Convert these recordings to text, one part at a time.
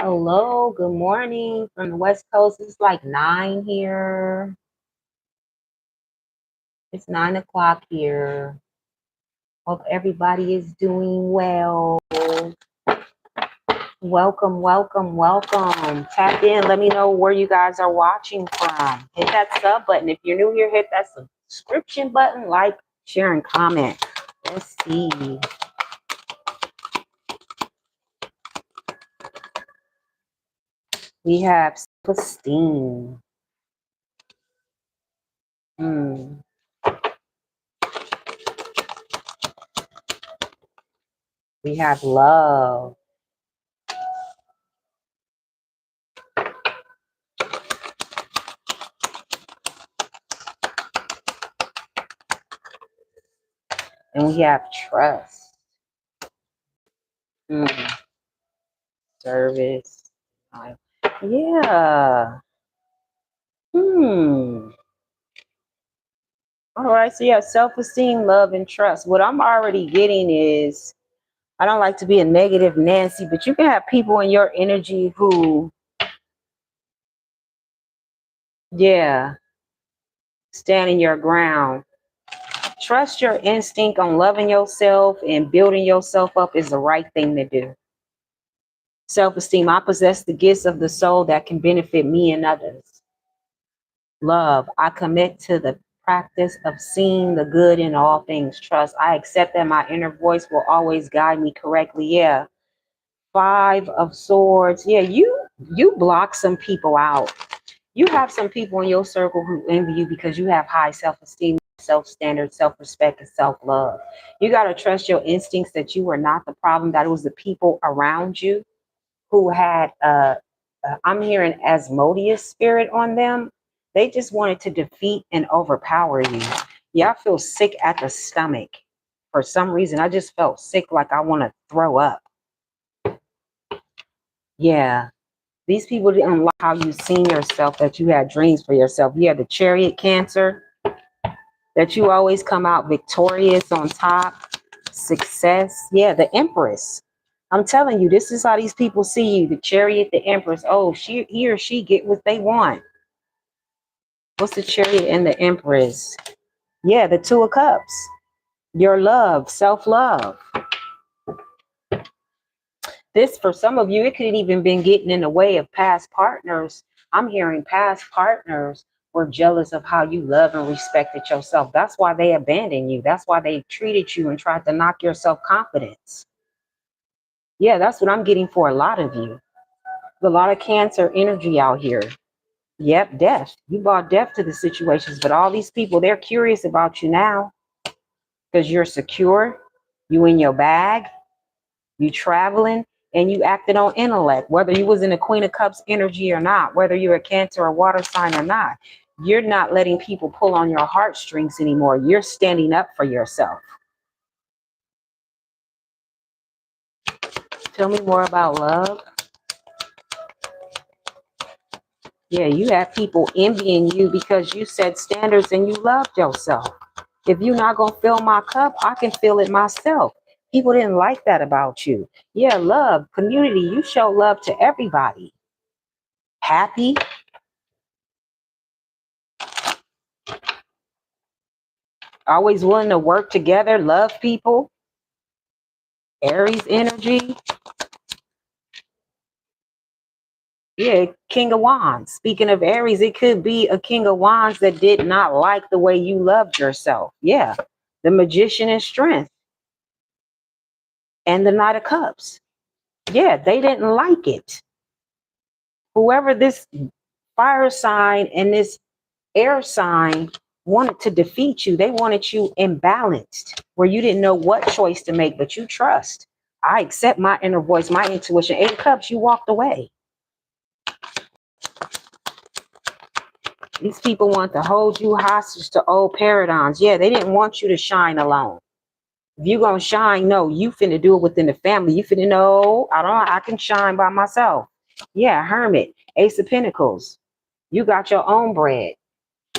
Hello, good morning from the West Coast. It's like 9 here. It's 9 o'clock here. Hope everybody is doing well. Welcome, welcome, welcome. Tap in. Let me know where you guys are watching from. Hit that sub button. If you're new here, hit that subscription button, like, share, and comment. Let's see. We have self-esteem. Hmm. We have love. And we have trust. Hmm. Service. Yeah. Hmm. All right. So yeah, self-esteem, love, and trust. What I'm already getting is I don't like to be a negative Nancy, but you can have people in your energy who, yeah, stand in your ground. Trust your instinct on loving yourself and building yourself up is the right thing to do. Self-esteem. I possess the gifts of the soul that can benefit me and others. Love. I commit to the practice of seeing the good in all things. Trust. I accept that my inner voice will always guide me correctly. Yeah. Five of Swords. Yeah, you block some people out. You have some people in your circle who envy you because you have high self-esteem, self-standard, self-respect, and self-love. You got to trust your instincts that you were not the problem, that it was the people around you who had I'm hearing Asmodeus spirit on them. They just wanted to defeat and overpower you. Yeah, I feel sick at the stomach. For some reason, I just felt sick, like I want to throw up. Yeah. These people didn't like how you seen yourself, that you had dreams for yourself. You had the chariot cancer, that you always come out victorious on top, success. Yeah, the empress. I'm telling you, this is how these people see you. The chariot, the empress. Oh, he or she get what they want. What's the chariot and the empress? Yeah, the two of cups. Your love, self-love. This, for some of you, it could have even been getting in the way of past partners. I'm hearing past partners were jealous of how you love and respected yourself. That's why they abandoned you. That's why they treated you and tried to knock your self-confidence. Yeah, that's what I'm getting for a lot of you. A lot of Cancer energy out here. Yep, death. You brought death to the situations, but all these people, they're curious about you now because you're secure, you in your bag, you traveling, and you acted on intellect, whether you was in the Queen of Cups energy or not, whether you're a Cancer or water sign or not. You're not letting people pull on your heartstrings anymore. You're standing up for yourself. Tell me more about love. Yeah, you have people envying you because you set standards and you loved yourself. If you're not going to fill my cup, I can fill it myself. People didn't like that about you. Yeah, love, community, you show love to everybody. Happy. Always willing to work together, love people. Aries energy. Yeah, King of Wands. Speaking of Aries, it could be a King of Wands that did not like the way you loved yourself. Yeah, the Magician and Strength. And the Knight of Cups. Yeah, they didn't like it. Whoever this fire sign and this air sign wanted to defeat you, they wanted you imbalanced, where you didn't know what choice to make, but you trust. I accept my inner voice, my intuition. 8 of Cups, you walked away. These people want to hold you hostage to old paradigms. Yeah, they didn't want you to shine alone. If you gonna shine, no, you finna do it within the family. You finna know, I can shine by myself. Yeah, Hermit, Ace of Pentacles. You got your own bread.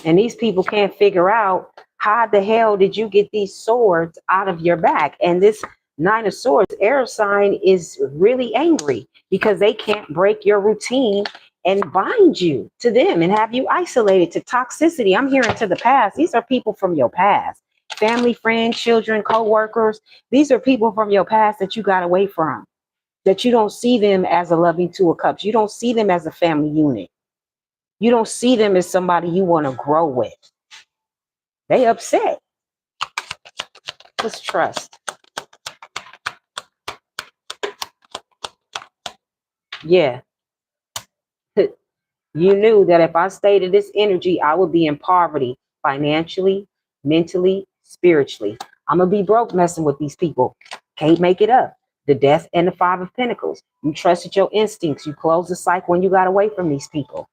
And these people can't figure out how the hell did you get these swords out of your back. And this Nine of Swords, air sign is really angry because they can't break your routine and bind you to them and have you isolated to toxicity. I'm hearing to the past. These are people from your past. Family, friends, children, co-workers. These are people from your past that you got away from. That you don't see them as a loving two of cups. You don't see them as a family unit. You don't see them as somebody you want to grow with. They upset. Let's trust. Yeah. You knew that if I stayed in this energy, I would be in poverty financially, mentally, spiritually. I'm going to be broke messing with these people. Can't make it up. The Death and the Five of Pentacles. You trusted your instincts. You closed the cycle when you got away from these people.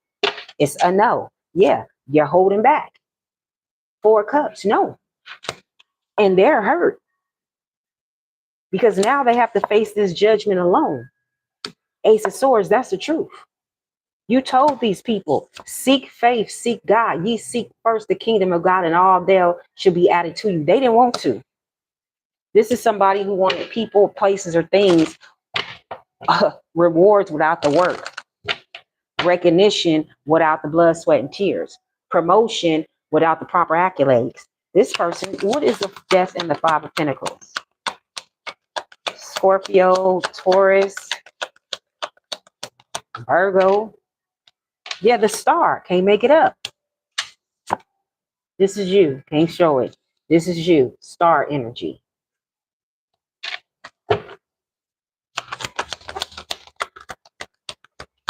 It's a no. Yeah, you're holding back. Four of Cups, no. And they're hurt because now they have to face this judgment alone. Ace of Swords, that's the truth. You told these people, seek faith, seek God. Ye seek first the kingdom of God and all there should be added to you. They didn't want to. This is somebody who wanted people, places, or things, rewards without the work, recognition without the blood, sweat, and tears, promotion without the proper accolades. This person, what is the Death and the Five of Pentacles? Scorpio, Taurus, Virgo. Yeah, the Star. Can't make it up. This is you. Can't show it. This is you. Star energy.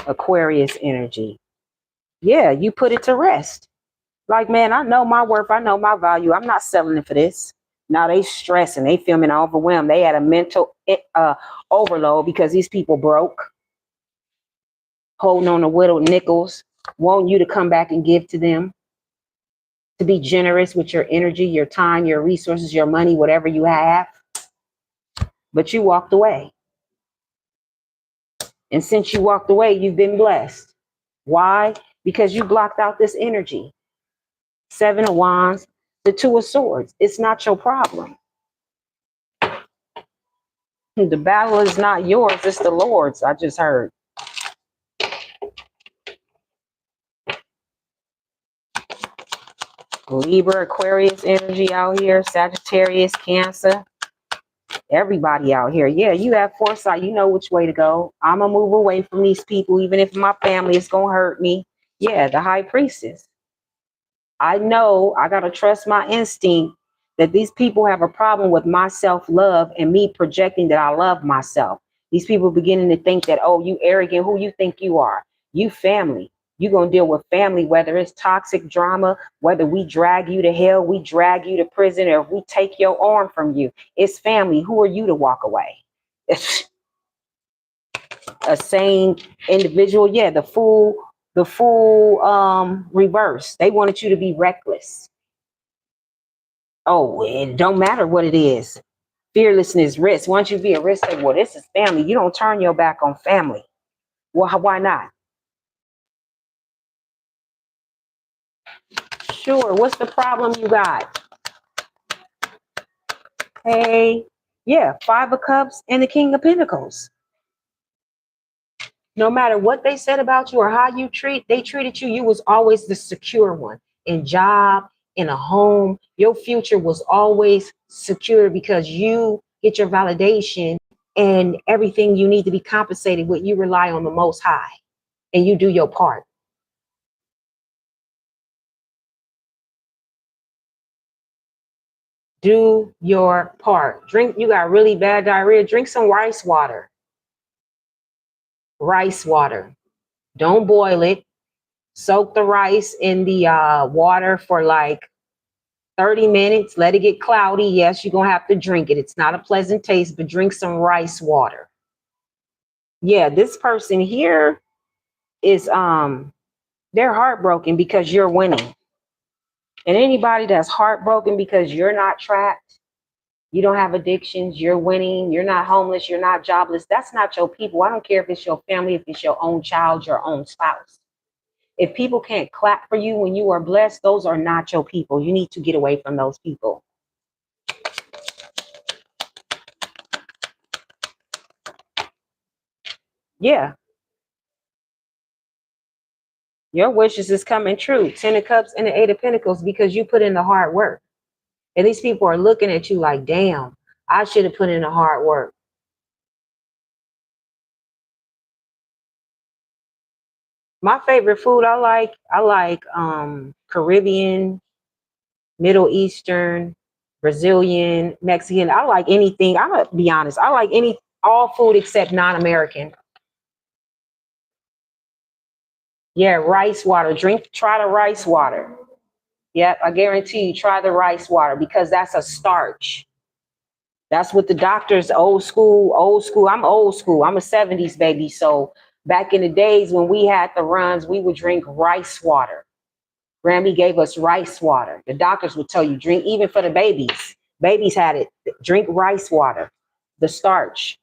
Aquarius energy. Yeah, you put it to rest. Like, man, I know my worth. I know my value. I'm not selling it for this. Now they stressing. They feeling overwhelmed. They had a mental overload because these people broke, holding on to whittled nickels, want you to come back and give to them, to be generous with your energy, your time, your resources, your money, whatever you have. But you walked away. And since you walked away, you've been blessed. Why? Because you blocked out this energy. Seven of Wands, the Two of Swords. It's not your problem. The battle is not yours, it's the Lord's. I just heard. Libra, Aquarius energy out here, Sagittarius, Cancer. Everybody out here. Yeah, you have foresight. You know which way to go. I'm going to move away from these people, even if my family is going to hurt me. Yeah, the High Priestess. I know I got to trust my instinct that these people have a problem with my self-love and me projecting that I love myself. These people beginning to think that, oh, you arrogant, who you think you are? You family. You're going to deal with family, whether it's toxic drama, whether we drag you to hell, we drag you to prison, or if we take your arm from you. It's family. Who are you to walk away? It's a sane individual. Yeah, the fool reverse. They wanted you to be reckless. Oh, it don't matter what it is. Fearlessness, risk. Once you be a risk taker, well, this is family. You don't turn your back on family. Well, why not? Sure. What's the problem you got? Hey, yeah, Five of Cups and the King of Pentacles. No matter what they said about you or how they treated you, you was always the secure one. In job, in a home, your future was always secure because you get your validation and everything you need to be compensated with. You rely on the Most High and you do your part. Do your part. Drink, you got really bad diarrhea, drink some rice water. Rice water. Don't boil it. Soak the rice in the water for like 30 minutes. Let it get cloudy. Yes, you're going to have to drink it. It's not a pleasant taste, but drink some rice water. Yeah, this person here is they're heartbroken because you're winning. And anybody that's heartbroken because you're not trapped, you don't have addictions, you're winning, you're not homeless, you're not jobless, that's not your people. I don't care if it's your family, if it's your own child, your own spouse. If people can't clap for you when you are blessed, those are not your people. You need to get away from those people. Yeah, your wishes is coming true. Ten of Cups and the Eight of Pentacles because you put in the hard work. And these people are looking at you like, damn, I should have put in the hard work. My favorite food, I like Caribbean, Middle Eastern, Brazilian, Mexican. I like anything. I'm gonna be honest. I like any all food except non-American. Yeah, rice water. Try the rice water. Yep, I guarantee you, try the rice water because that's a starch. That's what the doctors, old school. I'm old school. I'm a 70s baby. So back in the days when we had the runs, we would drink rice water. Grammy gave us rice water. The doctors would tell you drink, even for the babies. Babies had it. Drink rice water, the starch.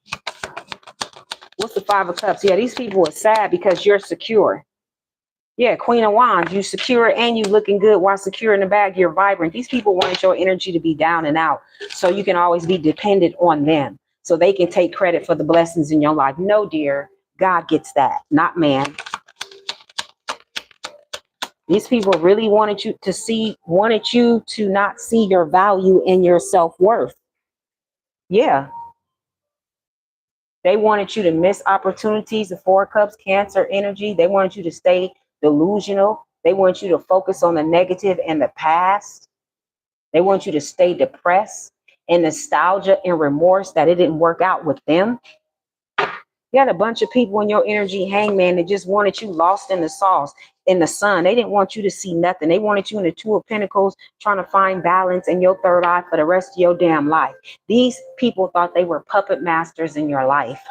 What's the Five of Cups? Yeah, these people are sad because you're secure. Yeah, Queen of Wands, you secure and you looking good while secure in the bag. You're vibrant. These people wanted your energy to be down and out so you can always be dependent on them so they can take credit for the blessings in your life. No, dear, God gets that, not man. These people really wanted you to not see your value and your self-worth. Yeah, they wanted you to miss opportunities. The Four of Cups, Cancer energy. They wanted you to stay delusional. They want you to focus on the negative and the past. They want you to stay depressed and nostalgia and remorse that it didn't work out with them. You had a bunch of people in your energy hangman that just wanted you lost in the sauce, in the sun. They didn't want you to see nothing. They wanted you in the Two of Pentacles trying to find balance in your third eye for the rest of your damn life. These people thought they were puppet masters in your life.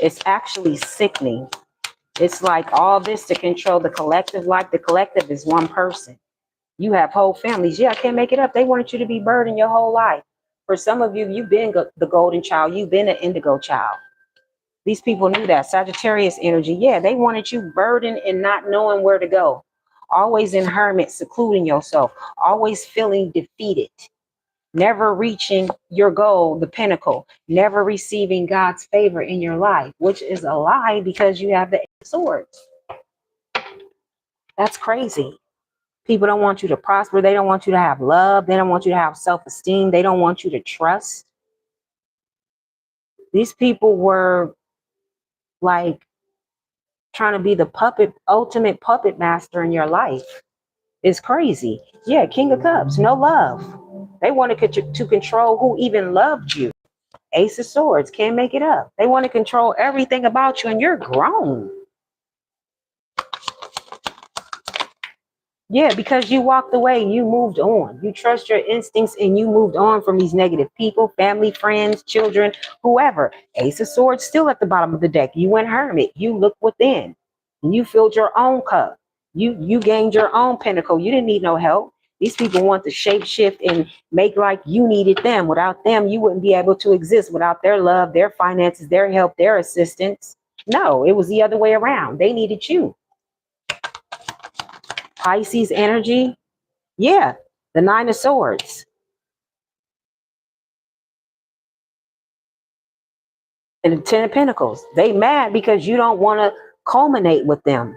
It's actually sickening. It's like all this to control the collective life. The collective is one person. You have whole families. Yeah, I can't make it up. They wanted you to be burdened your whole life. For some of you, you've been the golden child. You've been an indigo child. These people knew that. Sagittarius energy. Yeah, they wanted you burdened and not knowing where to go. Always in hermit, secluding yourself. Always feeling defeated. Never reaching your goal, the pinnacle. Never receiving God's favor in your life, which is a lie because you have the Eight of Swords. That's crazy. People don't want you to prosper. They don't want you to have love. They don't want you to have self-esteem. They don't want you to trust. These people were like trying to be the ultimate puppet master in your life. It's crazy. Yeah, King of Cups, no love. They wanted to control who even loved you. Ace of Swords, can't make it up. They want to control everything about you, and you're grown. Yeah, because you walked away, you moved on. You trust your instincts and you moved on from these negative people, family, friends, children, whoever. Ace of Swords still at the bottom of the deck. You went hermit. You looked within. You filled your own cup. You gained your own pinnacle. You didn't need no help. These people want to shape shift and make like you needed them. Without them, you wouldn't be able to exist. Without their love, their finances, their help, their assistance. No, it was the other way around. They needed you. Pisces energy. Yeah, the Nine of Swords and the Ten of Pentacles. They mad because you don't want to culminate with them.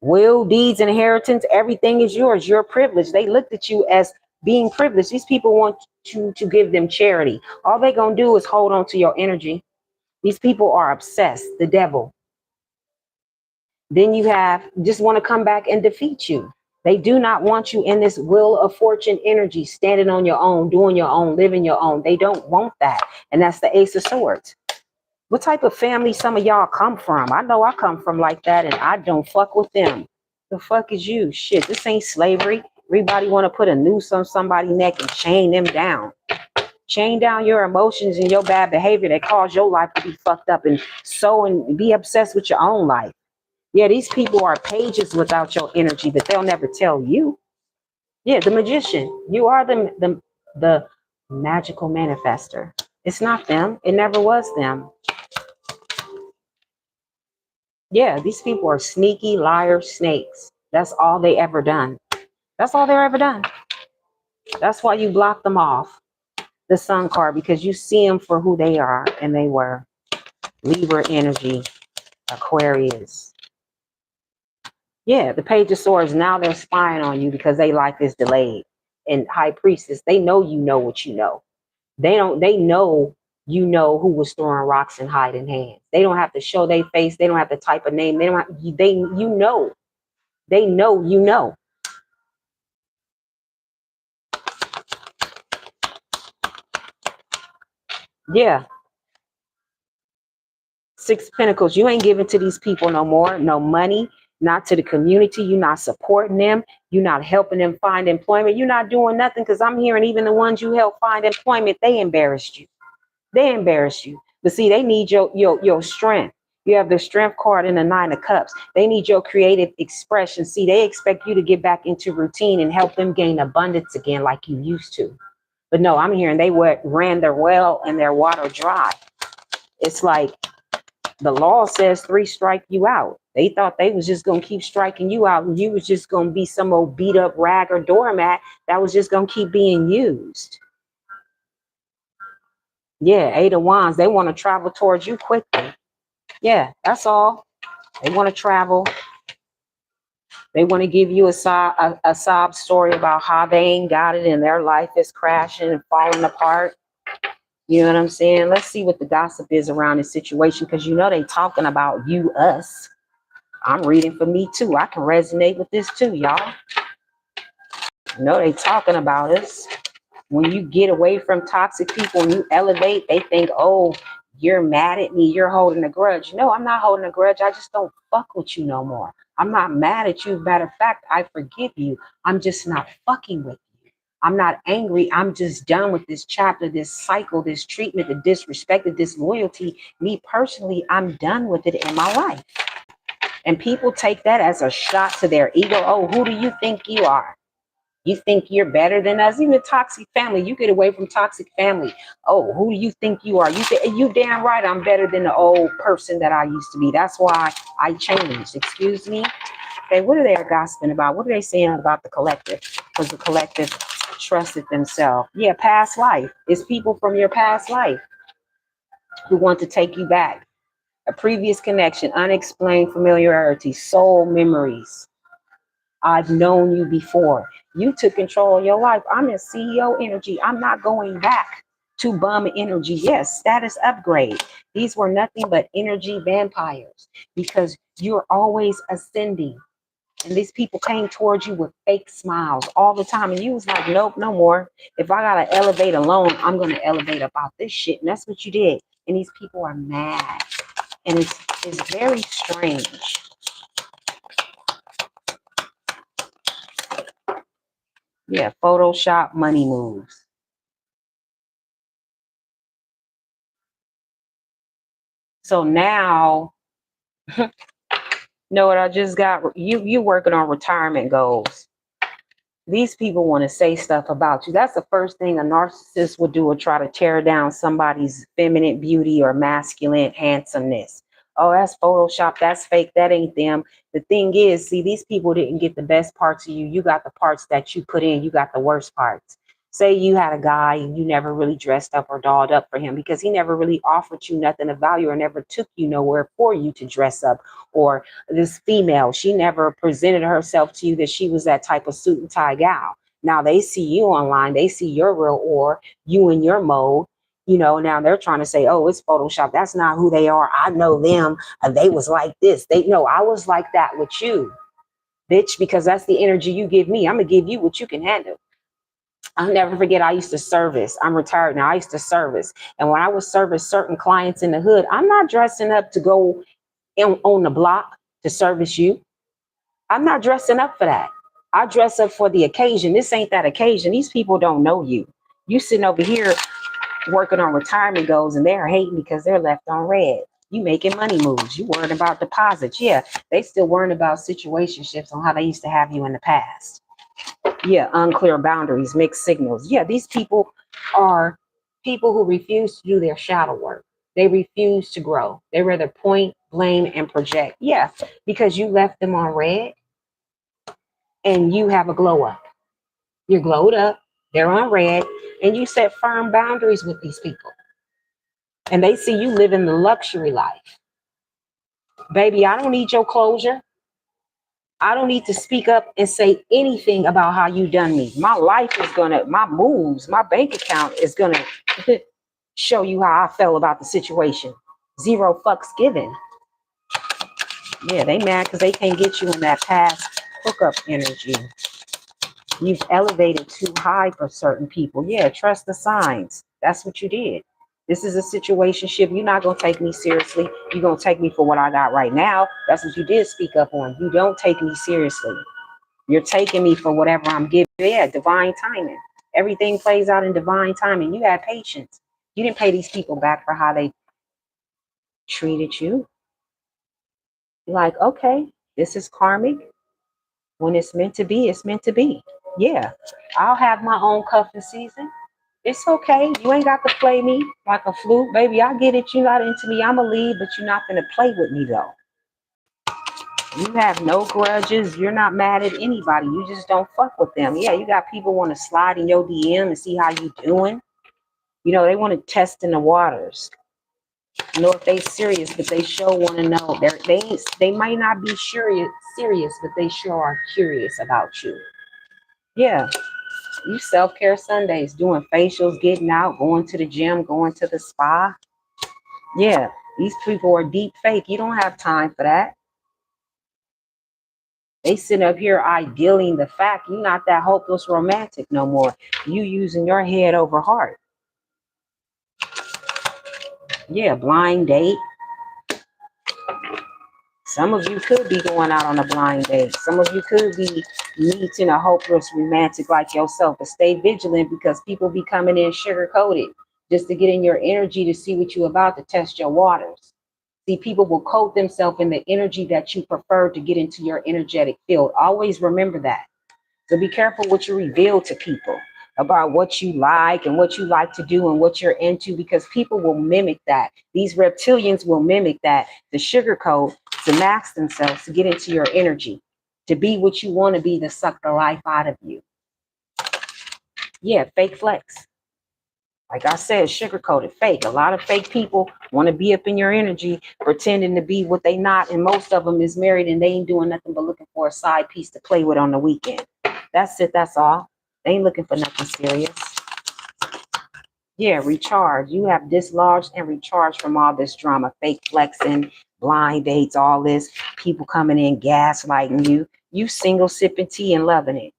Will, deeds, inheritance, everything is yours. You're privileged. They looked at you as being privileged. These people want you to give them charity. All they're going to do is hold on to your energy. These people are obsessed, the devil. Then you have just want to come back and defeat you. They do not want you in this wheel of fortune energy, standing on your own, doing your own, living your own. They don't want that. And that's the Ace of Swords. What type of family some of y'all come from? I know I come from like that, and I don't fuck with them. The fuck is you? Shit, this ain't slavery. Everybody want to put a noose on somebody's neck and chain them down. Chain down your emotions and your bad behavior that cause your life to be fucked up and be obsessed with your own life. Yeah, these people are pages without your energy, but they'll never tell you. Yeah, the magician. You are the magical manifester. It's not them. It never was them. Yeah, these people are sneaky liars, snakes. That's all they ever done. That's all they're ever done. That's why you block them off, the Sun card, because you see them for who they are and they were. Libra energy, Aquarius. Yeah, the Page of Swords, now they're spying on you because their life is delayed. And High Priestess, they know you know what you know. They know you know who was throwing rocks and hiding hands. They don't have to show their face. They don't have to type a name. They don't have, they you know. They know you know. Yeah. Six of Pentacles, you ain't giving to these people no more, no money, not to the community. You're not supporting them. You're not helping them find employment. You're not doing nothing because I'm hearing even the ones you help find employment, they embarrassed you. They embarrass you. But see, they need your strength. You have the strength card in the Nine of Cups. They need your creative expression. See, they expect you to get back into routine and help them gain abundance again like you used to. But no, I'm hearing they ran their well and their water dry. It's like the law says 3 strike you out. They thought they was just going to keep striking you out and you was just going to be some old beat up rag or doormat that was just going to keep being used. Yeah, 8 of Wands, they want to travel towards you quickly. Yeah, that's all. They want to travel. They want to give you a sob story about how they ain't got it and their life is crashing and falling apart. You know what I'm saying? Let's see what the gossip is around this situation because you know they talking about you, us. I'm reading for me too. I can resonate with this too, y'all. You know they talking about us. When you get away from toxic people and you elevate, they think, oh, you're mad at me. You're holding a grudge. No, I'm not holding a grudge. I just don't fuck with you no more. I'm not mad at you. Matter of fact, I forgive you. I'm just not fucking with you. I'm not angry. I'm just done with this chapter, this cycle, this treatment, the disrespect, the disloyalty. Me personally, I'm done with it in my life. And people take that as a shot to their ego. Oh, who do you think you are? You think you're better than us? Even a toxic family, you get away from toxic family. Oh, who do you think you are? You damn right I'm better than the old person that I used to be. That's why I changed. Excuse me? Okay, what are they gossiping about? What are they saying about the collective? Because the collective trusted themselves. Yeah, past life. It's people from your past life who want to take you back. A previous connection, unexplained familiarity, soul memories. I've known you before. You took control of your life. I'm in CEO energy. I'm not going back to bum energy. Yes, status upgrade. These were nothing but energy vampires because you're always ascending. And these people came towards you with fake smiles all the time. And you was like, nope, no more. If I got to elevate alone, I'm going to elevate about this shit. And that's what you did. And these people are mad. And it's very strange. Yeah, Photoshop money moves. So now, know what I just got? You working on retirement goals. These people want to say stuff about you. That's the first thing a narcissist would do, or try to tear down somebody's feminine beauty or masculine handsomeness. Oh, that's Photoshop. That's fake. That ain't them. The thing is, see, these people didn't get the best parts of you. You got the parts that you put in. You got the worst parts. Say you had a guy and you never really dressed up or dolled up for him because he never really offered you nothing of value or never took you nowhere for you to dress up. Or this female, she never presented herself to you that she was that type of suit and tie gal. Now they see you online, they see your real or you in your mode. You know, now they're trying to say, oh, it's Photoshop. That's not who they are. I know them. They was like this. They know I was like that with you, bitch, because that's the energy you give me. I'm going to give you what you can handle. I'll never forget, I used to service. I'm retired now. I used to service. And when I would service certain clients in the hood, I'm not dressing up to go on the block to service you. I'm not dressing up for that. I dress up for the occasion. This ain't that occasion. These people don't know you. You sitting over here working on retirement goals and they're hating because they're left on red. You making money moves. You worrying about deposits. Yeah, they still worrying about situationships on how they used to have you in the past. Yeah, unclear boundaries, mixed signals. Yeah, these people are people who refuse to do their shadow work. They refuse to grow. They rather point, blame, and project. Yeah, because you left them on red and you have a glow up. You're glowed up, they're on red, and you set firm boundaries with these people. And they see you living the luxury life. Baby, I don't need your closure. I don't need to speak up and say anything about how you done me. My life is gonna, my moves, my bank account is gonna show you how I felt about the situation. Zero fucks given. Yeah, they mad because they can't get you in that past hookup energy. You've elevated too high for certain people. Yeah, trust the signs. That's what you did. This is a situationship. You're not gonna take me seriously. You're gonna take me for what I got right now. That's what you did speak up on. You don't take me seriously. You're taking me for whatever I'm giving. Yeah, divine timing. Everything plays out in divine timing. You had patience. You didn't pay these people back for how they treated you. You're like, okay, this is karmic. When it's meant to be, it's meant to be. Yeah, I'll have my own cuffing season. It's okay. You ain't got to play me like a flute, baby. I get it. You're not into me. I'ma leave, but you're not gonna play with me though. You have no grudges. You're not mad at anybody. You just don't fuck with them. Yeah, you got people want to slide in your DM and see how you doing. You know, they want to test in the waters. Know if they serious, but they sure want to know. They might not be serious, but they sure are curious about you. Yeah, you self-care Sundays, doing facials, getting out, going to the gym, going to the spa. Yeah, these people are deep fake. You don't have time for that. They sit up here idealing the fact you're not that hopeless romantic no more. You using your head over heart. Yeah, blind date. Some of you could be going out on a blind date. Some of you could be meeting a hopeless romantic like yourself. But stay vigilant because people be coming in sugar coated just to get in your energy to see what you're about to test your waters. See, people will coat themselves in the energy that you prefer to get into your energetic field. Always remember that. So be careful what you reveal to people about what you like and what you like to do and what you're into, because people will mimic that. These reptilians will mimic that, to sugarcoat, to mask themselves, to get into your energy, to be what you want to be, to suck the life out of you. Yeah, fake flex. Like I said, sugar-coated, fake. A lot of fake people want to be up in your energy, pretending to be what they not, and most of them is married and they ain't doing nothing but looking for a side piece to play with on the weekend. That's it. That's all. They ain't looking for nothing serious. Yeah, recharge. You have dislodged and recharged from all this drama, fake flexing, blind dates, all this, people coming in gaslighting you. You single sipping tea and loving it.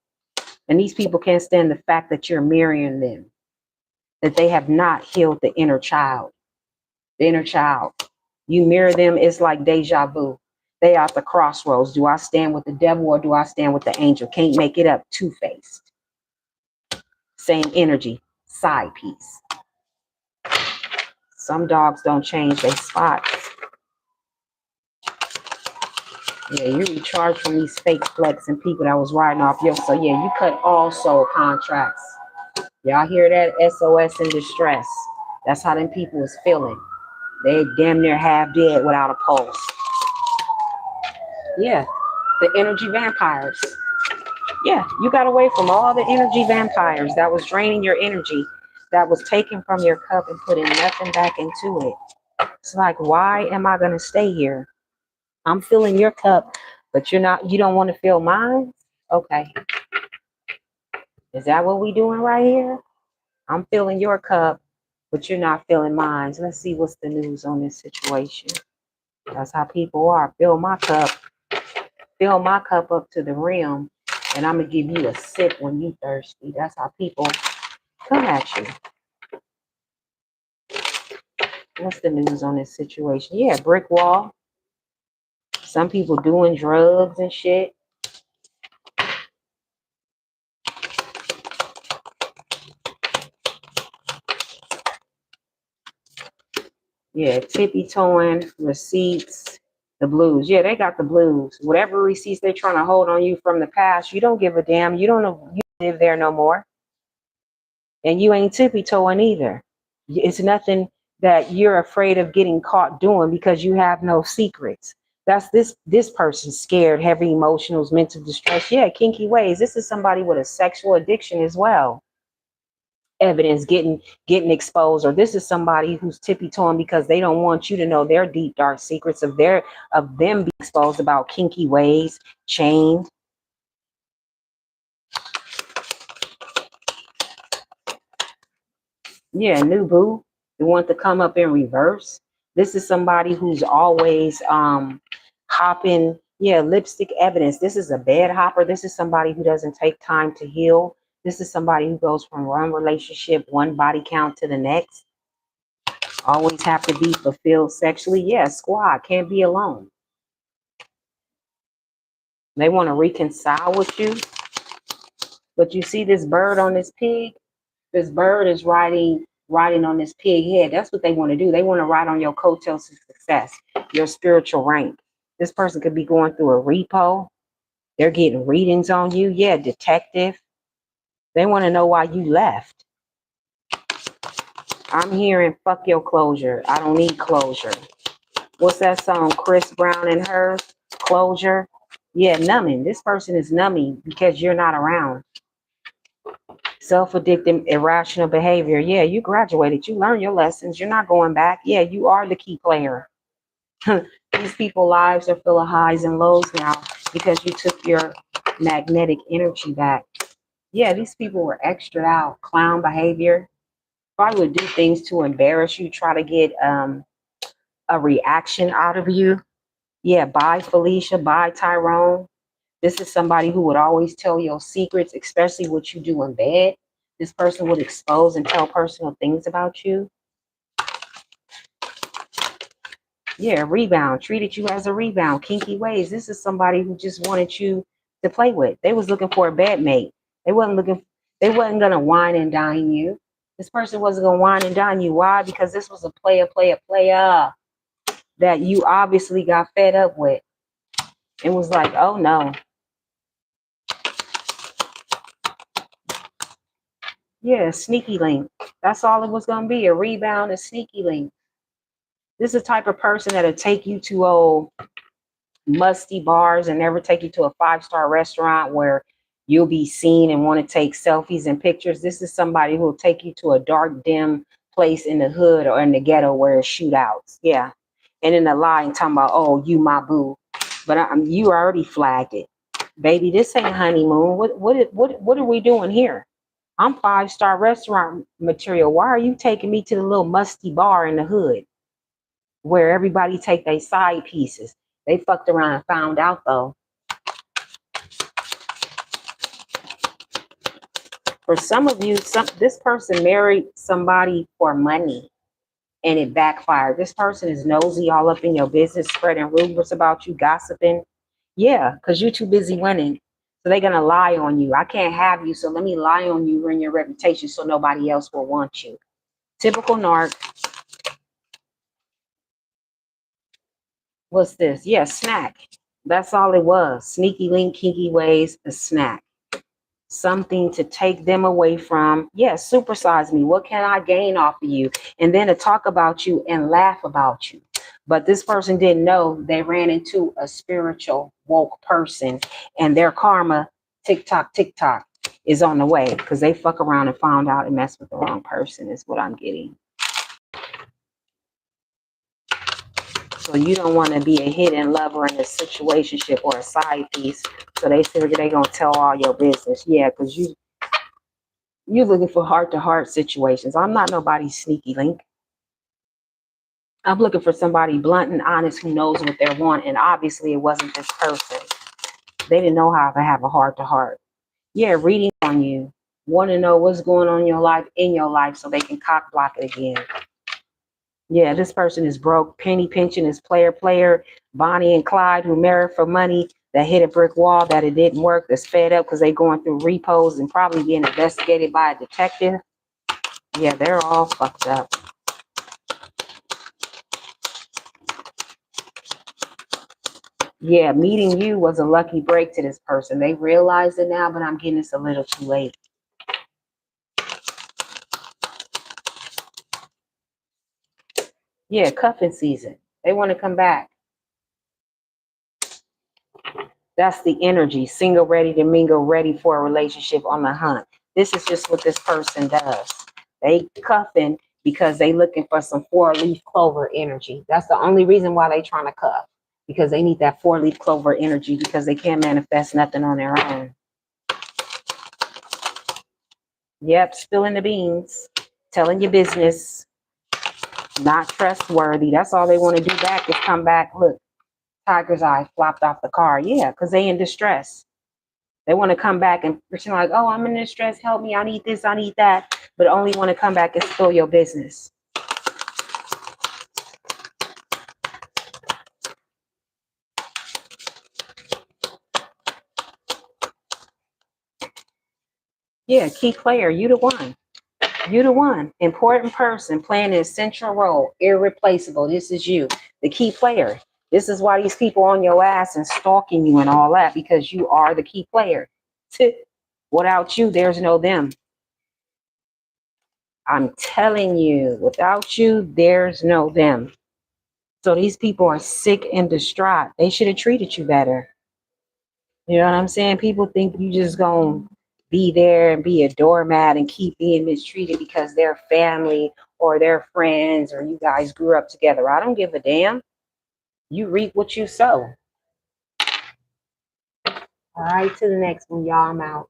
And these people can't stand the fact that you're marrying them, that they have not healed the inner child. The inner child. You mirror them, it's like deja vu. They are at the crossroads. Do I stand with the devil or do I stand with the angel? Can't make it up. Two-faced. Same energy. Side piece. Some dogs don't change their spots. Yeah, you recharge from these fake flex and people that was riding off your. So yeah, you cut all soul contracts. Y'all hear that? SOS in distress. That's how them people is feeling. They damn near half dead without a pulse. Yeah, the energy vampires. Yeah, you got away from all the energy vampires that was draining your energy, that was taken from your cup and putting nothing back into it. It's like, why am I gonna stay here? I'm filling your cup, but you don't want to fill mine? Okay. Is that what we doing right here? I'm filling your cup, but you're not filling mine. So let's see what's the news on this situation. That's how people are. Fill my cup up to the rim, and I'm gonna give you a sip when you thirsty. That's how people come at you. What's the news on this situation? Yeah, brick wall. Some people doing drugs and shit. Yeah, tippy toeing, receipts, the blues. Yeah, they got the blues. Whatever receipts they're trying to hold on you from the past, you don't give a damn. You don't know, you don't live there no more. And you ain't tippy toeing either. It's nothing that you're afraid of getting caught doing because you have no secrets. That's this person's scared, heavy emotionals, mental distress. Yeah, kinky ways. This is somebody with a sexual addiction as well. evidence getting exposed, or this is somebody who's tippy-toeing because they don't want you to know their deep dark secrets of them being exposed about kinky ways, chained. Yeah, new boo. They want to come up in reverse. This is somebody who's always hopping. Yeah, lipstick evidence. This is a bed hopper. This is somebody who doesn't take time to heal. This is somebody who goes from one relationship, one body count to the next. Always have to be fulfilled sexually. Yeah, squad. Can't be alone. They want to reconcile with you. But you see this bird on this pig? This bird is riding on this pig head. That's what they want to do. They want to ride on your coattails of success, your spiritual rank. This person could be going through a repo. They're getting readings on you. Yeah, detective. They want to know why you left. I'm hearing fuck your closure. I don't need closure. What's that song? Chris Brown and Her, Closure. Yeah, numbing. This person is numbing because you're not around. Self-addicted, irrational behavior. Yeah, you graduated. You learned your lessons. You're not going back. Yeah, you are the key player. These people's lives are full of highs and lows now because you took your magnetic energy back. Yeah, these people were extra out. Clown behavior. Probably would do things to embarrass you, try to get a reaction out of you. Yeah, bye Felicia, bye Tyrone. This is somebody who would always tell your secrets, especially what you do in bed. This person would expose and tell personal things about you. Yeah, rebound. Treated you as a rebound. Kinky ways. This is somebody who just wanted you to play with. They was looking for a bedmate. They wasn't gonna wine and dine you. This person wasn't gonna wine and dine you. Why? Because this was a player that you obviously got fed up with. It was like, oh no. Yeah, sneaky link. That's all it was gonna be. A rebound, a sneaky link. This is the type of person that'll take you to old musty bars and never take you to a 5-star restaurant where you'll be seen and want to take selfies and pictures. This is somebody who will take you to a dark, dim place in the hood or in the ghetto where it's shootouts. Yeah. And in the line talking about, oh, you my boo. But you already flagged it. Baby, this ain't honeymoon. What are we doing here? I'm 5-star restaurant material. Why are you taking me to the little musty bar in the hood where everybody take their side pieces? They fucked around and found out though. For some of you, this person married somebody for money and it backfired. This person is nosy all up in your business, spreading rumors about you, gossiping. Yeah, because you're too busy winning. So they're going to lie on you. I can't have you, so let me lie on you, ruin your reputation so nobody else will want you. Typical narc. What's this? Yeah, snack. That's all it was. Sneaky link, kinky ways, a snack. Something to take them away from. Yes, supersize me. What can I gain off of you? And then to talk about you and laugh about you. But this person didn't know they ran into a spiritual woke person and their karma, tick tock, is on the way because they fuck around and found out and messed with the wrong person is what I'm getting. So you don't want to be a hidden lover in a situationship or a side piece. So they figure they're gonna tell all your business. Yeah, because you're looking for heart-to-heart situations. I'm not nobody's sneaky link. I'm looking for somebody blunt and honest who knows what they want. And obviously it wasn't this person. They didn't know how to have a heart-to-heart. Yeah, reading on you. Want to know what's going on in your life so they can cock block it again. Yeah, this person is broke. Penny pinching is player. Bonnie and Clyde who married for money that hit a brick wall that it didn't work. That's fed up because they going through repos and probably being investigated by a detective. Yeah, they're all fucked up. Yeah, meeting you was a lucky break to this person. They realize it now, but I'm getting this a little too late. Yeah, cuffing season. They want to come back. That's the energy. Single, ready to mingle, ready for a relationship on the hunt. This is just what this person does. They cuffing because they looking for some 4-leaf clover energy. That's the only reason why they trying to cuff, because they need that 4-leaf clover energy, because they can't manifest nothing on their own. Yep, spilling the beans, telling your business, not trustworthy. That's all they want to do back is come back. Look, tiger's eye flopped off the car. Yeah, because they in distress. They want to come back and pretend like, oh, I'm in distress. Help me. I need this. I need that. But only want to come back and spill your business. Yeah, key player. You the one. You the one. Important person playing an essential role. Irreplaceable. This is you. The key player. This is why these people on your ass and stalking you and all that, because you are the key player. Without you, there's no them. I'm telling you, without you, there's no them. So these people are sick and distraught. They should have treated you better. You know what I'm saying? People think you just gonna be there and be a doormat and keep being mistreated because they're family or they're friends or you guys grew up together. I don't give a damn. You reap what you sow. All right, to the next one, y'all. I'm out.